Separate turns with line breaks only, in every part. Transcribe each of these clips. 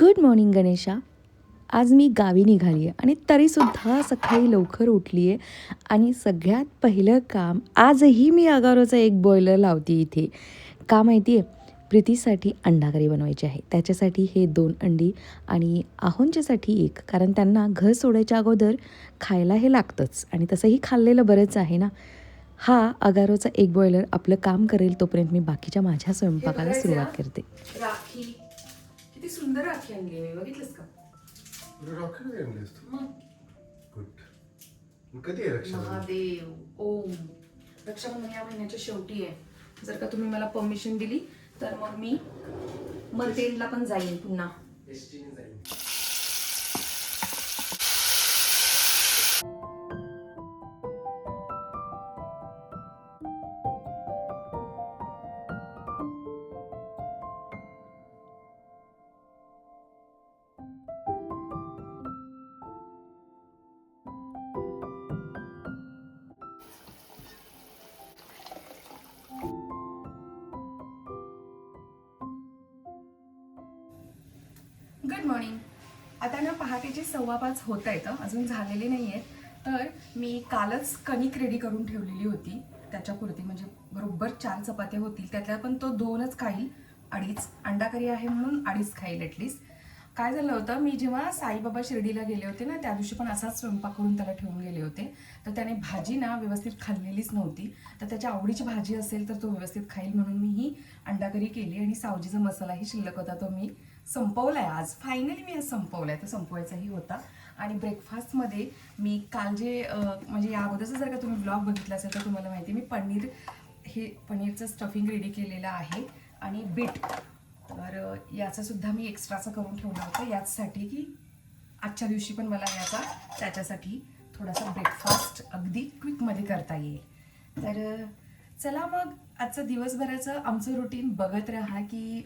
Good morning Ganesha. आज मी गावी निघाली आहे आणि तरीसुद्धा सकाळी लवकर उठली आहे आणि सगळ्यात पहिलं काम आजही मी अगारोचा एक बॉयलर लावते इथे. का माहिती आहे, प्रीतीसाठी अंडाकरी बनवायची आहे. त्याच्यासाठी हे 2 अंडी आणि आहोंच्यासाठी 1, कारण त्यांना घर सोडायच्या अगोदर खायला हे लागतंच आणि तसंही खाल्लेलं बरंच आहे ना. हा अगारोचा एक बॉयलर आपलं काम करेल तोपर्यंत मी बाकीच्या माझ्या स्वयंपाकाला सुरुवात करते.
राखी किती सुंदर राखी आणली आहे, बघितलंस का?
राखी आणलीस तू? गुड. कधी आहे रक्षाबंधन?
महादेव ओम. रक्षाबंधन या महिन्याच्या शेवटी आहे. जर का तुम्ही मला परमिशन दिली तर मग मी मर्तेला पण जाईन पुन्हा.
एसटीने जाईल.
Good morning. आता ना पहाटेचे 5:15 होत आहेत, अजून झालेले नाही आहेत. तर मी कालच कणिक रेडी करून ठेवलेली होती त्याच्यापुरती, म्हणजे बरोबर 4 चपात्या होतील. त्यातल्या पण तो 2च खाईल, 2.5 अंडाकरी आहे म्हणून 2.5 खाईल ॲटलिस्ट. काय झालं होतं, मी जेव्हा साईबाबा शिर्डीला गेले होते ना, त्या दिवशी पण असाच स्वयंपाक करून त्याला ठेवून गेले होते. तर त्याने भाजी ना व्यवस्थित खाल्लेलीच नव्हती. तर त्याच्या आवडीची भाजी असेल तर तो व्यवस्थित खाईल म्हणून मी ही अंडाकरी केली आणि सावजीचा मसालाही शिल्लक होता, तो मी संपवलाय आज. फायनली मी आज संपवलाय, तो संपवायचाही होता. आणि ब्रेकफास्टमध्ये मी काल जे म्हणजे या अगोदरचं जर का तुम्ही ब्लॉग बघितला असेल तर तुम्हाला माहिती आहे, मी पनीरचं स्टफिंग रेडी केलेलं आहे आणि बीट. तर याचं सुद्धा मी एक्स्ट्राचं करून ठेवलं होतं याचसाठी की आजच्या दिवशी पण मला त्याच्यासाठी थोडासा ब्रेकफास्ट अगदी क्विकमध्ये करता येईल. तर चला मग आजचं दिवसभराचं आमचं रुटीन बघत राहा की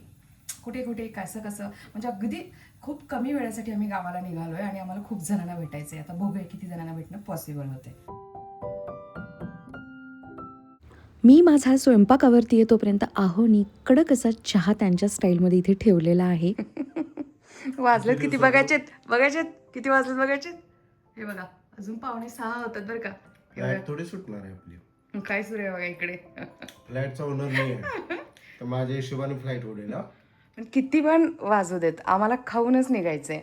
कुठे कुठे कसं म्हणजे अगदी खूप कमी वेळेसाठी आम्ही गावाला निघालोय आणि आम्हाला खूप जणांना भेटायचं आहे. आता बघूया किती जणांना भेटणं पॉसिबल होते.
मी माझा स्वयंपाक आवरतीये तोपर्यंत आहोनी कडक असा चहा त्यांच्या स्टाईलमध्ये इथे ठेवलेला आहे.
वाजलेत किती बघायचेत किती वाजलेत बघायचेत. हे बघा अजून 5:45 होतात बरं का.
फ्लाईट थोडी सुटणार आहे आपली.
काय सुरू आहे बघा इकडे.
फ्लाईटचा ओनर नाही आहे तर माझ्या हिशोबाने फ्लाईट उडेल.
पण किती पण वाजू देत, आम्हाला खाऊनच निघायचंय.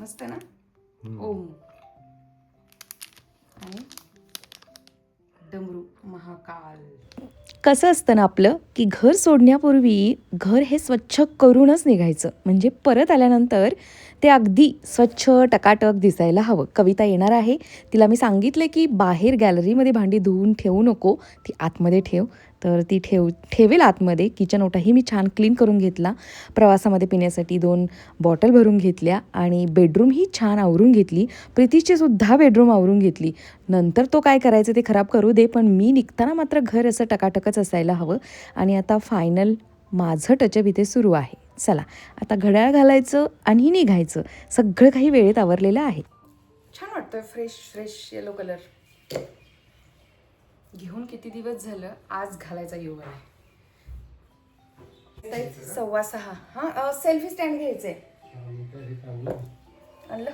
मस्त ना. ओम आणि डमरू महाकाल.
कसं असतं ना आपलं, की घर सोडण्यापूर्वी घर हे स्वच्छ करूनच निघायचं, म्हणजे परत आल्यानंतर ते अगदी स्वच्छ टकाटक दिसायला हवं. कविता येणार आहे, तिला मी सांगितले की बाहेर गॅलरीमध्ये भांडी धुवून ठेवू नको, ती आतमध्ये ठेव. तर ती ठेवेल आतमध्ये. किचन ओटाही मी छान क्लीन करून घेतला. प्रवासामध्ये पिण्यासाठी 2 बॉटल भरून घेतल्या आणि बेडरूम ही छान आवरून घेतली. प्रीतीची सुद्धा बेडरूम आवरून घेतली. नंतर तो काय करायचं ते खराब करू दे, पण मी निघताना मात्र घर असं टकाटकच असायला हवं. आणि आता फायनल माझं टचअप इथे सुरू आहे. चला आता घड्याळ घालायचं आणि निघायचं. सगळं काही वेळेत आवरलेलं आहे.
छान वाटतोय, फ्रेश येलो कलर. घेऊन किती दिवस झालं, आज घालायचा योग आहे. 6:15. हा सेल्फी स्टँड घ्यायचंय. आणलं.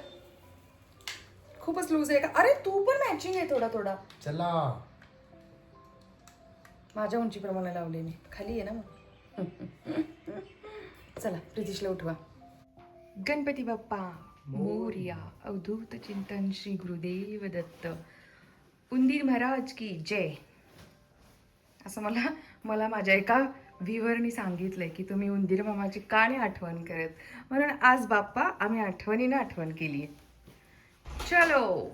खूपच लूज आहे का? अरे तू पण मॅचिंग आहे थोडा.
चला
माझ्या उंचीप्रमाणे लावले मी, खाली आहे ना मग. चला प्रीतीशला उठवा. गणपती बाप्पा मोरया. अवधूत चिंतन श्री गुरुदेव दत्त. उंदीर महाराज की जय. असं मला माझ्या एका व्ह्यूअरनी सांगितलंय की तुम्ही उंदीर मामाची का नाही आठवण करत, म्हणून आज बाप्पा आम्ही आठवणीनं आठवण केली. चलो.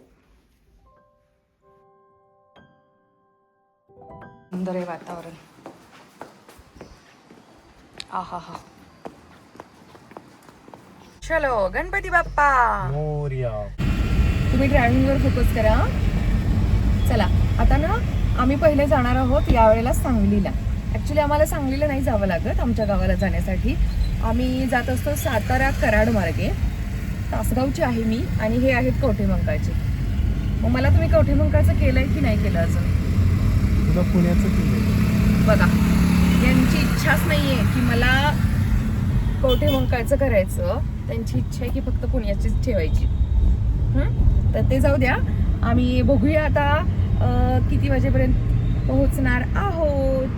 सुंदर आहे वातावरण. आहा. चलो गणपती बाप्पा
मोरया.
तुम्ही ड्रायव्हिंगवर फोकस करा. चला आता ना आम्ही पहिले जाणार आहोत यावेळेला सांगलीला. ॲक्च्युली आम्हाला सांगलीला नाही जावं लागत आमच्या गावाला जाण्यासाठी. आम्ही जात असतो सातारा कराड मार्गे. तासगावची आहे मी आणि हे आहेत कवठेमंकाळचे. मग मला तुम्ही कवठेमंकाळचं केलंय की नाही केलं अजून?
तुला पुण्याचं केलं
बघा, यांची इच्छाच नाहीये की मला मुखवटे मंकायचं करायचं, त्यांची इच्छा आहे की फक्त पुण्याचीच ठेवायची. तर ते जाऊ द्या, आम्ही बघूया आता किती वाजेपर्यंत पोहोचणार आहोत.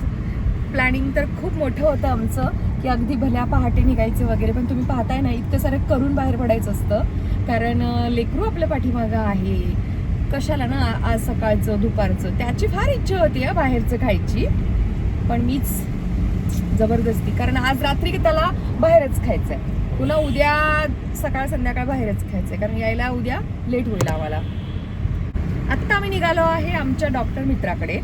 प्लॅनिंग तर खूप मोठं होतं आमचं की अगदी भल्या पहाटे निघायचं वगैरे, पण तुम्ही पाहताय ना इतकं सारं करून बाहेर पडायचं असतं, कारण लेकरू आपल्या पाठीमागं आहे. कशाला ना आज सकाळचं दुपारचं त्याची फार इच्छा होती बाहेरचं खायची, पण मीच जबरदस्ती, कारण आज रात्री त्याला बाहेरच खायचंय, तुला उद्या सकाळ संध्याकाळ बाहेरच खायचंय, कारण यायला उद्या लेट होईल आम्हाला. आत्ता आम्ही निघालो आहे आमच्या डॉक्टर मित्राकडे.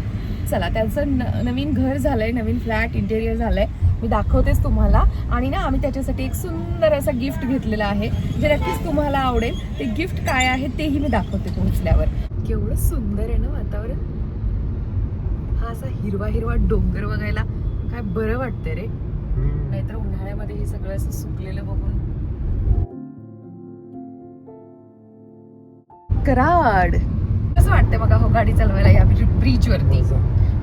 चला, त्यांचं नवीन घर झालंय, नवीन फ्लॅट इंटेरियर झालंय, मी दाखवतेच तुम्हाला. आणि ना आम्ही त्याच्यासाठी एक सुंदर असं गिफ्ट घेतलेलं आहे, जे नक्कीच तुम्हाला आवडेल. ते गिफ्ट काय आहे तेही मी दाखवते पोहोचल्यावर. केवढं सुंदर आहे ना वातावरण. हा असा हिरवा हिरवा डोंगर बघायला काय बरं वाटतंय रे, नाहीतर उन्हाळ्यामध्ये हे सगळं असं सुकलेलं बघून. कराड कसं वाटतंय बघा हो गाडी चालवायला या ब्रिज वरती.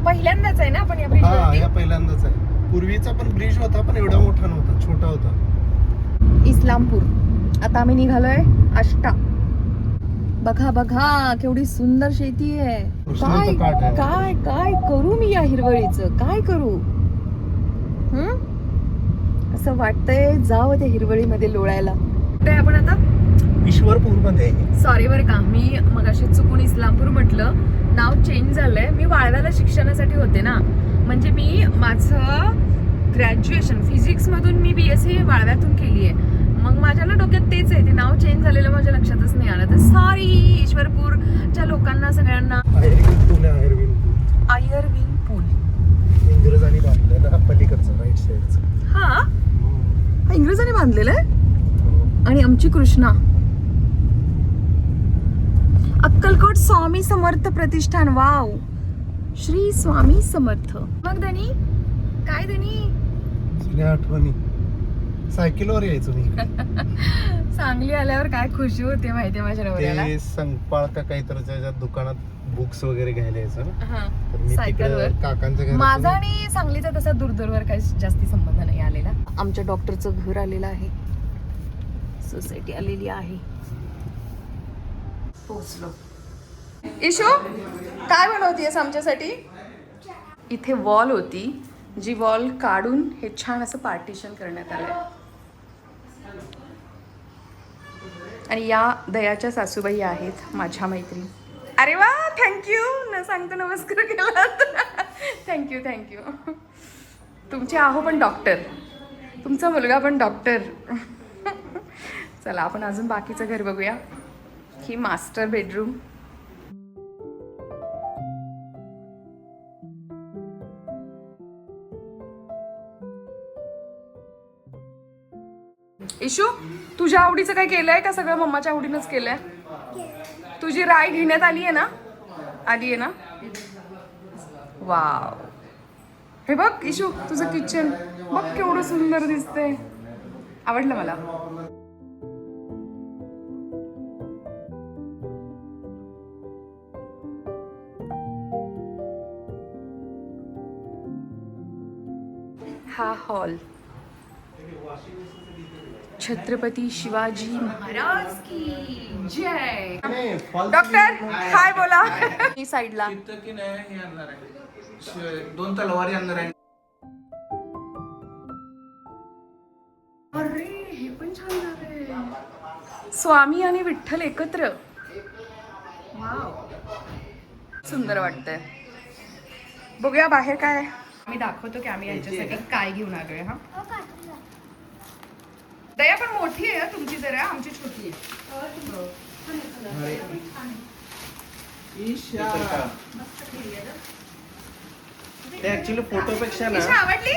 पहिल्यांदाच आहे ना आपण या ब्रिज वरती.
हा पहिल्यांदाच आहे. पूर्वीचा पण ब्रिज होता, पण एवढा मोठा नव्हता, छोटा होता.
इस्लामपूर. आता आम्ही निघालोय आष्टा. बघा बघा केवढी सुंदर शेती आहे. काय काय काय करू मी या हिरवळीचं, काय करू? असं वाटतंय जावं त्या हिरवळीमध्ये लोळायला. ते आपण आता
ईश्वरपूर मध्ये.
सॉरी बरं का, मी मगाशी चुकून इस्लामपूर म्हटलं, नाव चेंज झालंय. मी वाळव्याला शिक्षणासाठी होते ना, म्हणजे मी माझं ग्रॅज्युएशन फिजिक्स मधून मी BSc वाळव्यातून केली आहे. मग माझ्या ना डोक्यात तेच आहे, ते नाव चेंज झालेलं माझ्या लक्षातच नाही आलं. तर सॉरी ईश्वरपूरच्या लोकांना सगळ्यांना. आयर्विन पूल
इंग्रजांनी बांधलेला पलीकडचं राईट साईडचं.
हा इंग्रजांनी बांधलेलं आहे. आणि आमची कृष्णा. अक्कलकोट स्वामी समर्थ प्रतिष्ठान. वाव, श्री स्वामी समर्थ. मग धनी काय धनी,
जुन्या आठवणी. सायकलवर यायचो मी.
सांगली आल्यावर काय खुशी होते माहितीये माझ्या नवऱ्याला.
ते संकपाळ का काहीतरी त्याच्या दुकानात बुक्स वगैरे घ्यायला यायचं ना. तर मी
सायकलवर.
तिकडे काकांच्या घरात.
माझा आणि सांगलीचा तसा दूरवर काही जास्ती संबंध नाही आलेला. आमच्या डॉक्टरचं घर आलेलं आहे, सोसायटी आलेली आहे. पोहोचलो. इशू काय बनवतीयस आमच्यासाठी? इथे वॉल होती, जी वॉल काढून हे छान असं पार्टिशन करण्यात आलंय. आणि या दयाच्या सासूबाई आहेत माझ्या मैत्रीण. अरे वा, थँक्यू. न सांगता नमस्कार केला. Thank you thank you. तुमचे आहो पण डॉक्टर, तुमचा मुलगा पण डॉक्टर. चला आपण अजून बाकीचं घर बघूया. ही मास्टर बेडरूम. इशू, तुझ्या आवडीचं काय केलंय का सगळं मम्माच्या आवडीनंच केलंय? तुझी राय घेण्यात आली आहे ना? आली आहे ना? वाव, हे बघ इशू, तुझं किचन बघ केवढं सुंदर दिसतंय. आवडलं मला. हा हॉल. छत्रपती शिवाजी महाराज की जय. डॉक्टर काय बोला. ही साईडला
की नाही हे आणणार आहे, 2 तलवारी आणणार आहे.
अरे हे पण छान झालंय. स्वामी आणि विठ्ठल एकत्र. वाव, सुंदर वाटतंय. बघूया बाहेर काय. मी दाखवतो की आम्ही यांच्यासाठी काय घेऊन आलोय. हा दया पण मोठी आहे तुमची जरा, आमची छोटी आहे.
ऍक्च्युली फोटोपेक्षा ना
ईशा आवडली?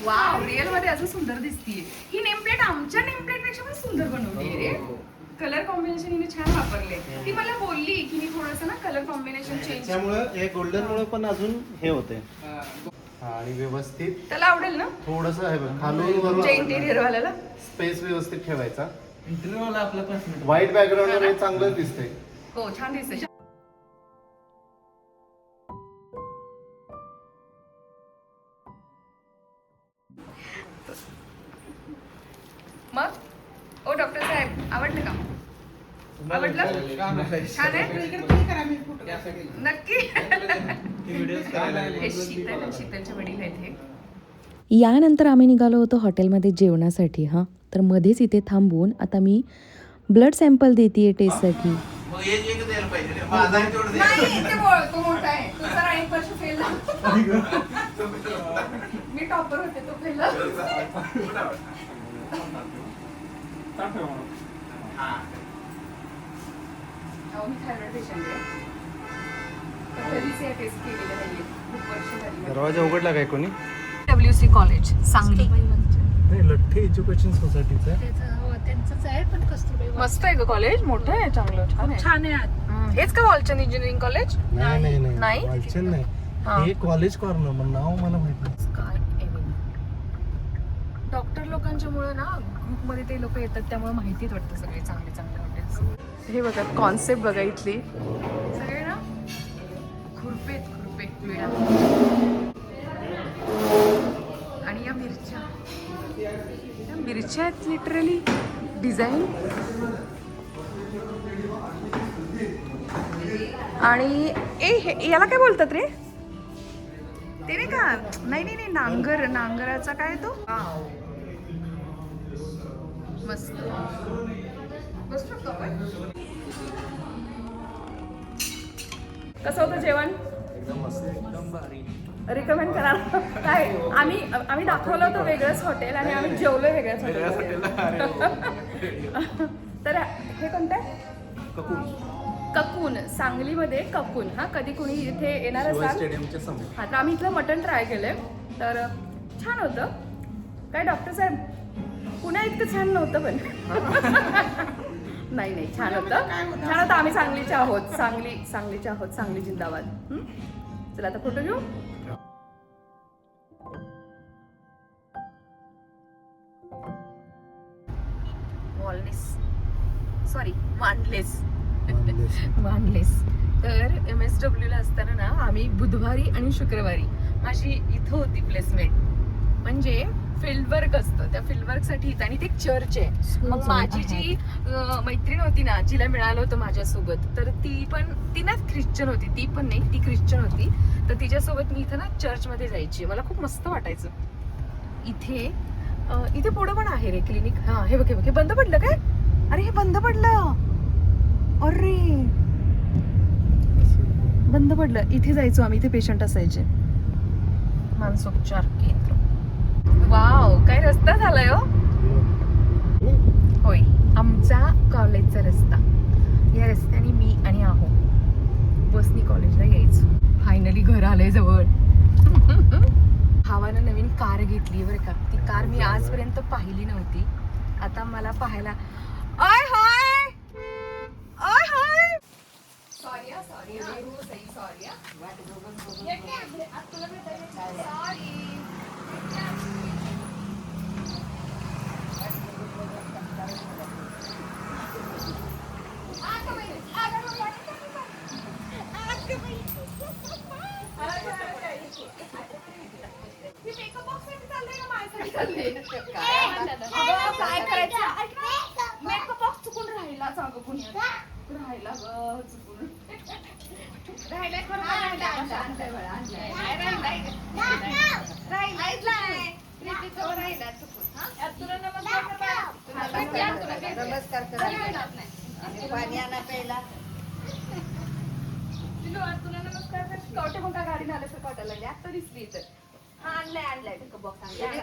वाव, रिअल मध्ये अजून सुंदर दिसतीये. ही नेम प्लेट आमच्या नेम प्लेट पेक्षा पण सुंदर बनवली आहे रे. कलर कॉम्बिनेशन हिने छान वापरले. ती मला बोलली की मी थोडंसं ना कलर कॉम्बिनेशन चेंज.
त्यामुळे हे गोल्डन मुळे पण अजून हे होते. आणि व्यवस्थित
त्याला आवडेल ना
थोडस आहे बघ, खालून वरून
जे इंटेरियर वाल्याला.
स्पेस व्यवस्थित ठेवायचा.
इंटरव्ह्यू वाला आपला क्लासमेट.
व्हाईट बॅकग्राऊंड वर हे चांगलं दिसतंय.
हो छान दिसते. आवडलं? छान आहे? नक्की. हे शीतल आणि शीतलचे वडील आहेत हे.
यानंतर आम्ही निघालो होतो हॉटेलमध्ये जेवणासाठी हां. तर मध्येच इथे थांबून आता मी ब्लड सॅम्पल देते टेस्टसाठी.
मग एक द्यायला पाहिजे रे. माझा आहे तेवढं
नाही,
द्यायला
तो मोठा आहे. तू जरा 1 वर्ष फेल झाला. मी टॉपर होते, तो फेल झाला.
हा.
अहो, मी थायरॉइड पेशंट आहे. तर कधीच या टेस्ट केलेल्या नाहीये. खूप वर्ष झाली.
दरवाजा उघडला काय कोणी?
WC college Sangli.
नाही, लठ्ठे एज्युकेशन सोसायटीचं आहे.
त्यांचंच आहे पण कस्तुरबाई
मस्त आहे ग कॉलेज, मोठं आहे, चांगलं छान आहे.
छान आहे आत.
हेच का वालचंद इंजिनिअरिंग कॉलेज?
नाही नाही
नाही?
नाही वालचंद
हा.
नाही हे कॉलेज कॉर्नर मग नाव मला माहित नाही.
डॉक्टर लोकांच्या मुळे ना ग्रुपमध्ये ते लोक येतात त्यामुळे माहितीच वाटतं सगळे चांगले चांगले हॉटेल्स. हे बघा कॉन्सेप्ट बघा इथली, सगळे ना खुरपेत विळा आणि या मिरच्या आहेत लिटरली डिझाईन. आणि याला काय बोलतात रे? ते नाही का? नाही नांगराचा काय तो? मस्त बसू शकतो आपण. कसं होतं जेवण? रिकमेंड करा. काय आम्ही दाखवलं होतं वेगळंच हॉटेल आणि आम्ही जेवलो वेगळ्याच हॉटेल. तर हे कोणतं आहे? ककून, सांगलीमध्ये ककून. हा, कधी कुणी इथे येणार असाल
स्टेडियमच्या समोर.
हा, तर आम्ही इथलं मटण ट्राय केलंय, तर छान होतं. काय डॉक्टर साहेब, पुण्या इतकं छान नव्हतं पण. नाही छान होतं. आम्ही सांगलीचे आहोत, सांगलीचे आहोत, सांगली जिंदाबाद. चला आता फोटो घेऊ. मानलेस. तर MSW ला असताना ना आम्ही बुधवारी आणि शुक्रवारी माझी इथं होती प्लेसमेंट. म्हणजे फील्ड वर्क असतं, त्या फील्ड वर्क साठी इथं. आणि ते चर्च आहे. मग माझी जी मैत्रीण होती ना, जिला मिळालं होतं माझ्यासोबत, तर ती ना ख्रिश्चन होती. ती पण नाही, ती ख्रिश्चन होती. तर तिच्यासोबत मी इथं ना चर्चमध्ये जायची. मला खूप मस्त वाटायचं. इथे पुढं पण आहे रे क्लिनिक. हा, हे बघ हे बंद पडलं काय? अरे हे बंद पडलं. अरे बंद पडलं. इथे जायचो आम्ही, इथे पेशंट असायचे. मानसोपचार केंद्र. वाव, काय रस्ता झालाय हो. होय, आमचा कॉलेजचा रस्ता. या रस्त्याने मी आणि आहो बसनी कॉलेजला यायचो. फायनली घर आलंय जवळ. भावानं नवीन कार घेतली बरं का. ती कार मी आजपर्यंत पाहिली नव्हती. आता मला पाहायला. आय हाय सॉरी काय करायचं? मेकअप बॉक्स चुकून राहिला. अगं पुण्यात राहिला ग, चुकून राहिलाय. नमस्कार कवटे कोणता गाडी आल्यासारखं वाटायला लागले. आता दिसली तर. हा, आणलाय मेकअप बॉक्स आणलाय.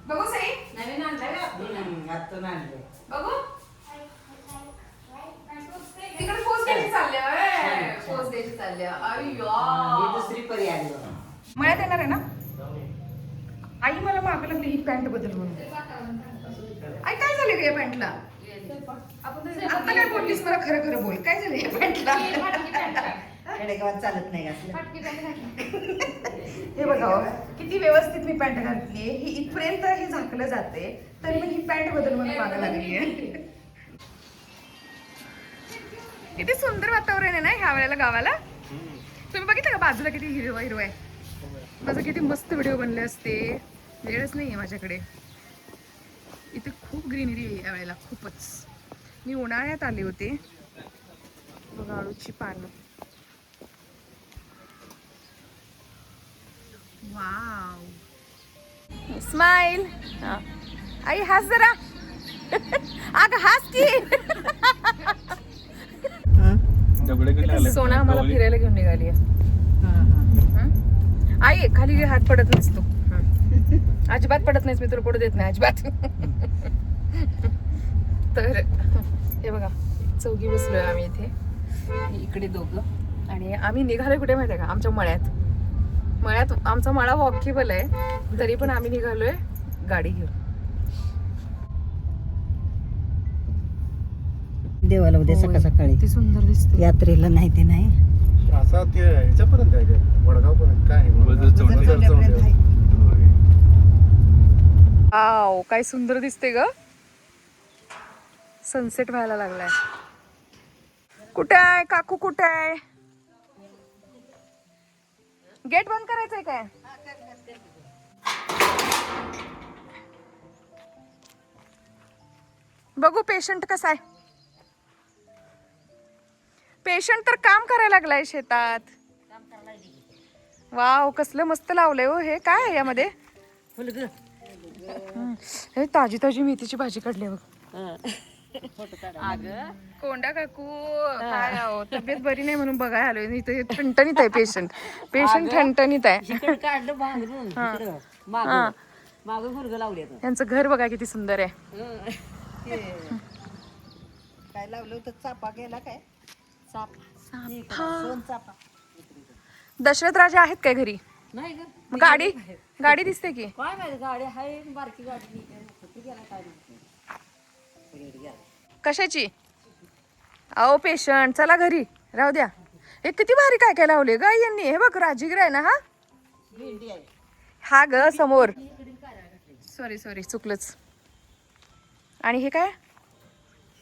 बघू सई, नवीन आणलंय बघू. तिकडे पोस्ट द्यायची चालल्या.
दुसरी पर्याय
मळ्यात येणार आहे ना. आई मला मागं लागली ही पॅन्ट बदल म्हणून. आई काय झालं ग या पॅन्टला? आता काय बोललीस मला? खरं बोल, काय झालं या पॅन्टला?
खेडेगावात चालत नाही असलं.
हे बघा किती व्यवस्थित मी पॅन्ट घातली. ही इथपर्यंत हे झाकलं जाते, तरी पण ही पॅन्ट बदल म्हणून मागं लागली आहे. किती सुंदर वातावरण आहे ना ह्या वेळेला गावाला. तुम्ही बघितलं का बाजूला किती हिरवं आहे. माझं किती मस्त व्हिडिओ बनले असते. वेळच नाही आहे माझ्याकडे. इथे खूप ग्रीनरी आहे यावेळेला, खूपच. मी उन्हाळ्यात आले होते. बघा आळूची पानं. वाव. स्माइल. आई हस जरा. अगं हस की. सोना आम्हाला फिरायला घेऊन निघाली आहे. आई खाली हात पडत नसतो. अजिबात पडत नाहीस, मी तुला पडू देत नाही अजिबात. तर हे बघा चौघी बसलोय आम्ही इथे, इकडे दोघं, आणि आम्ही निघालोय कुठे माहिती आहे का? आमच्या मळ्यात. आमचा मळा वॉकेबल आहे, तरी पण आम्ही निघालोय गाडी घेऊन.
देवाला उद्या सकाळ सकाळी
किती सुंदर दिसते.
यात्रेला नाही ते नाही
असा ते ह्याच्यापर्यंत आहे काय? वडगाव पर्यंत काय आहे?
वाव, काय सुंदर दिसते ग. सनसेट व्हायला लागलाय. कुठे आहे काकू? कुठे आहे? गेट बंद करायचंय काय? बघू पेशंट कसा आहे. पेशंट तर काम करायला लागलाय शेतात. वाव, कसलं मस्त लावलंय हो हे. काय आहे यामध्ये? हे ताजी ताजी मेथीची भाजी काढली बघ. कोंडा काकू काय आहो, तब्येत बरी नाही म्हणून बघायला आलोय. इथे ठणठणीत आहे पेशंट. ठणठणीत आहे. यांचं घर बघा किती सुंदर आहे.
काय लावलं होतं? चापा गेला काय?
दशरथ राजा आहेत काय घरी?
नाही ग,
मग गाडी दिसते की.
काय माहिती, गाडी आहे बारकी गाडी गेला काय
कशाची? अहो पेशंट चला घरी राहू द्या. हे किती भारी काय काय लावले ग यांनी. हे बघ राजीगर आहे ना हा? हा ग समोर. सॉरी चुकलंच. आणि हे काय?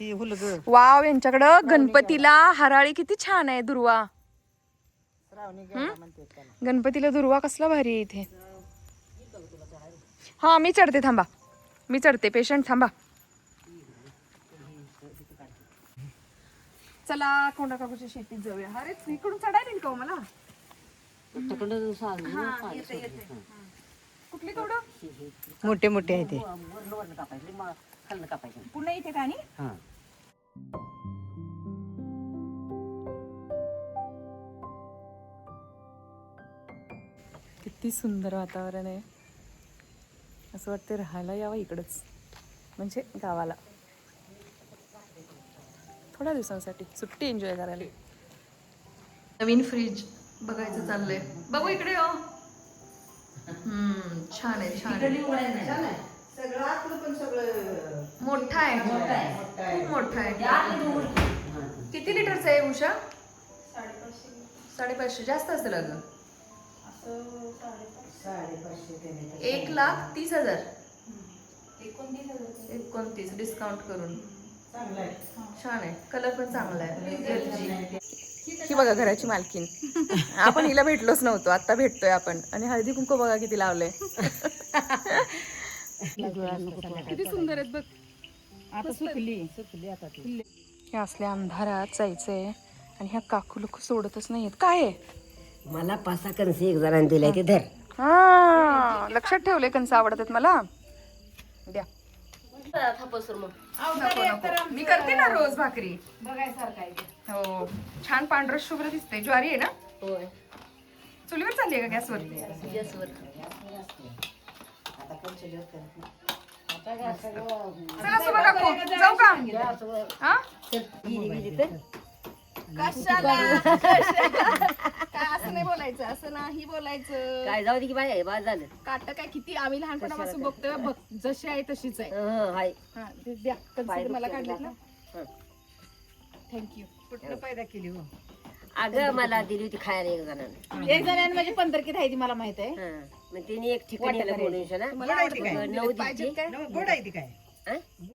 हे हुलग
वाव, यांच्याकडं गणपतीला हराळी किती छान आहे. दुर्वा. गणपतीला दुर्वा कसला भारी आहे इथे. हा मी चढते, थांबा मी चढते. पेशंट थांबा. चला कोंडा काकूच्या शेतीत जाऊया. अरे इकडून चढायला येईल का हो मला? कुठली कोंडा?
मोठे मोठे आहे ते.
पुन्हा इथे का? आणि किती सुंदर वातावरण आहे. असं वाटतं राहायला यावं इकडंच, म्हणजे गावाला थोड्या दिवसांसाठी सुट्टी एन्जॉय करायला. नवीन फ्रीज बघायचं चाललंय. बघू इकडे हो. छान आहे, छान आहे. मोठा आहे, खूप मोठा आहे. किती लिटरचा आहे उषा? 550. जास्त असेल अगं. 1,30,000. 29 डिस्काउंट करून. छान आहे, कलर पण चांगला आहे. ही बघा घराची मालकीन. आपण हिला भेटलोच नव्हतो, आता भेटतोय आपण. आणि हळदी कुंकू बघा किती लावलंय. किती सुंदर आहेत बघ.
आता सुकली आता.
हे असल्या अंधारात जायचंय आणि ह्या काकू लोक सोडतच नाहीयेत. काय आहे?
मला 5 कणस एक जणांनी दिलाय ते धर.
हा लक्षात ठेवले. कंस आवडतात मला. द्या. नको. मी करते ना रोज भाकरी. हो, छान पांढरं शुभ्र दिसते. ज्वारी आहे ना? चुलीवर चालली आहे का गॅसवर? चला सुभा काकू जाऊ का? हा? कशाला? काय असं नाही बोलायचं, असं नाही बोलायचं.
काय जाऊ दे की बाय, बाद झालं.
काट काय किती आम्ही लहानपणापासून बघतोय. बघ जशी आहे तशीच आहे. हा, ते द्या. कन्सिडर मला काढलेत ना. थँक्यू.
कुठलं पैदा केली हो?
अगं मला दिली होती खायला एक जणांना.
एक जणांनी म्हणजे 15 आहे ती मला माहित आहे.
मग तिने एक ठिकाणी बोलून
मला आवडतं.
नऊ
पाहिजेत काय?
गोड आहे ती काय?